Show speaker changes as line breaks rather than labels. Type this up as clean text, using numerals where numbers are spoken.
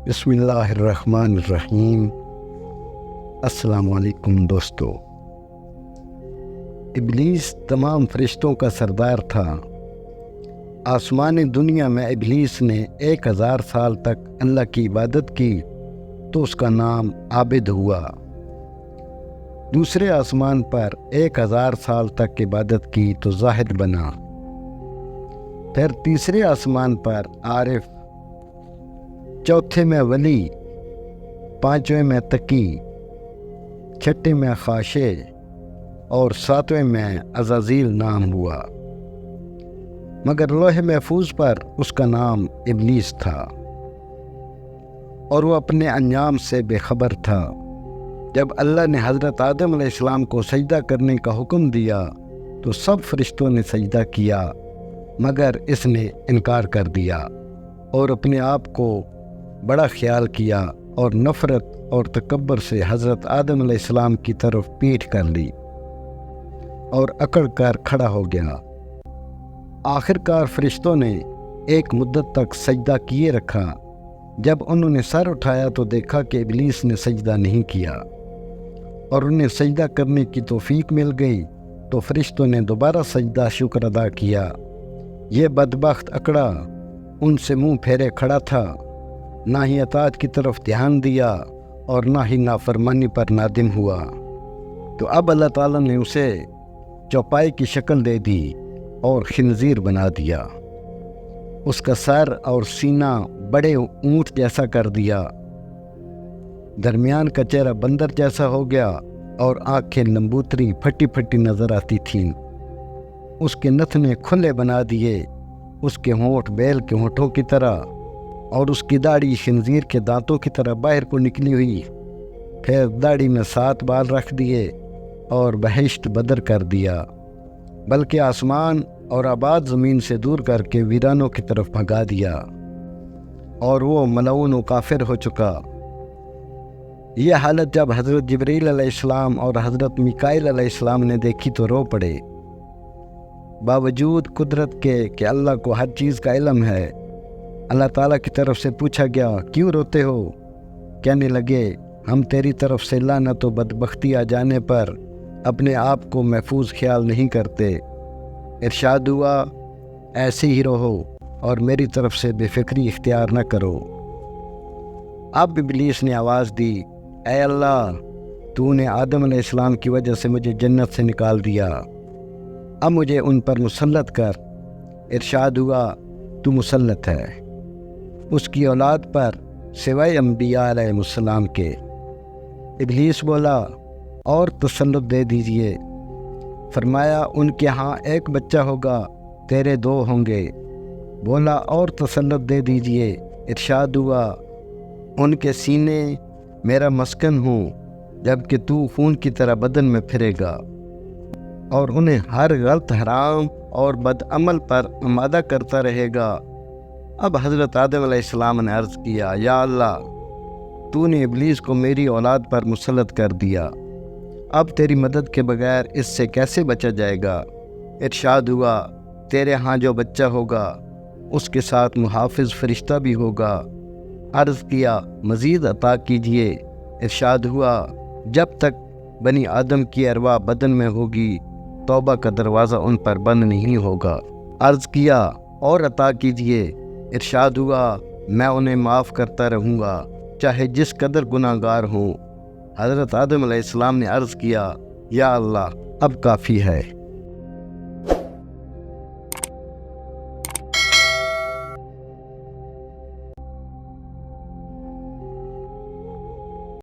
بسم اللہ الرحمن الرحیم۔ السلام علیکم دوستو۔ ابلیس تمام فرشتوں کا سردار تھا۔ آسمانی دنیا میں ابلیس نے 1000 سال تک اللہ کی عبادت کی تو اس کا نام عابد ہوا۔ دوسرے آسمان پر 1000 سال تک عبادت کی تو زاہد بنا۔ پھر تیسرے آسمان پر عارف، چوتھے میں ولی، پانچویں میں تقی، چھٹے میں خاشع اور ساتویں میں عزازیل نام ہوا۔ مگر لوح محفوظ پر اس کا نام ابلیس تھا اور وہ اپنے انجام سے بے خبر تھا۔ جب اللہ نے حضرت آدم علیہ السلام کو سجدہ کرنے کا حکم دیا تو سب فرشتوں نے سجدہ کیا، مگر اس نے انکار کر دیا اور اپنے آپ کو بڑا خیال کیا اور نفرت اور تکبر سے حضرت آدم علیہ السلام کی طرف پیٹھ کر لی اور اکڑ کر کھڑا ہو گیا۔ آخر کار فرشتوں نے ایک مدت تک سجدہ کیے رکھا۔ جب انہوں نے سر اٹھایا تو دیکھا کہ ابلیس نے سجدہ نہیں کیا اور انہیں سجدہ کرنے کی توفیق مل گئی تو فرشتوں نے دوبارہ سجدہ شکر ادا کیا۔ یہ بدبخت اکڑا، ان سے منہ پھیرے کھڑا تھا، نہ ہی اطاعت کی طرف دھیان دیا اور نہ ہی نافرمانی پر نادم ہوا۔ تو اب اللہ تعالیٰ نے اسے چوپائے کی شکل دے دی اور خنزیر بنا دیا۔ اس کا سر اور سینہ بڑے اونٹ جیسا کر دیا، درمیان کا چہرہ بندر جیسا ہو گیا اور آنکھیں لمبوتری پھٹی پھٹی نظر آتی تھیں۔ اس کے نتنے کھلے بنا دیے، اس کے ہونٹ بیل کے ہونٹوں کی طرح اور اس کی داڑھی خنزیر کے دانتوں کی طرح باہر کو نکلی ہوئی۔ پھر داڑھی میں 7 بال رکھ دیے اور بہشت بدر کر دیا، بلکہ آسمان اور آباد زمین سے دور کر کے ویرانوں کی طرف بھگا دیا، اور وہ ملعون و کافر ہو چکا۔ یہ حالت جب حضرت جبرائیل علیہ السلام اور حضرت میکائیل علیہ السلام نے دیکھی تو رو پڑے۔ باوجود قدرت کے کہ اللہ کو ہر چیز کا علم ہے، اللہ تعالیٰ کی طرف سے پوچھا گیا، کیوں روتے ہو؟ کہنے لگے، ہم تیری طرف سے لعنت و بدبختی آ جانے پر اپنے آپ کو محفوظ خیال نہیں کرتے۔ ارشاد ہوا، ایسے ہی رہو اور میری طرف سے بے فکری اختیار نہ کرو۔ اب ابلیس نے آواز دی، اے اللہ، تو نے آدم علیہ السلام کی وجہ سے مجھے جنت سے نکال دیا، اب مجھے ان پر مسلط کر۔ ارشاد ہوا، تو مسلط ہے اس کی اولاد پر سوائے انبیاء علیہ السلام کے۔ ابلیس بولا، اور تسلط دے دیجئے۔ فرمایا، ان کے ہاں ایک بچہ ہوگا، تیرے 2 ہوں گے۔ بولا، اور تسلط دے دیجئے۔ ارشاد ہوا، ان کے سینے میرا مسکن ہوں، جبکہ تو خون کی طرح بدن میں پھرے گا، اور انہیں ہر غلط، حرام اور بدعمل پر آمادہ کرتا رہے گا۔ اب حضرت آدم علیہ السلام نے عرض کیا، یا اللہ، تو نے ابلیس کو میری اولاد پر مسلط کر دیا، اب تیری مدد کے بغیر اس سے کیسے بچا جائے گا؟ ارشاد ہوا، تیرے ہاں جو بچہ ہوگا اس کے ساتھ محافظ فرشتہ بھی ہوگا۔ عرض کیا، مزید عطا کیجئے۔ ارشاد ہوا، جب تک بنی آدم کی ارواح بدن میں ہوگی توبہ کا دروازہ ان پر بند نہیں ہوگا۔ عرض کیا، اور عطا کیجئے۔ ارشاد ہوا، میں انہیں معاف کرتا رہوں گا چاہے جس قدر گناہ گار ہوں۔ حضرت آدم علیہ السلام نے عرض کیا، یا اللہ، اب کافی ہے۔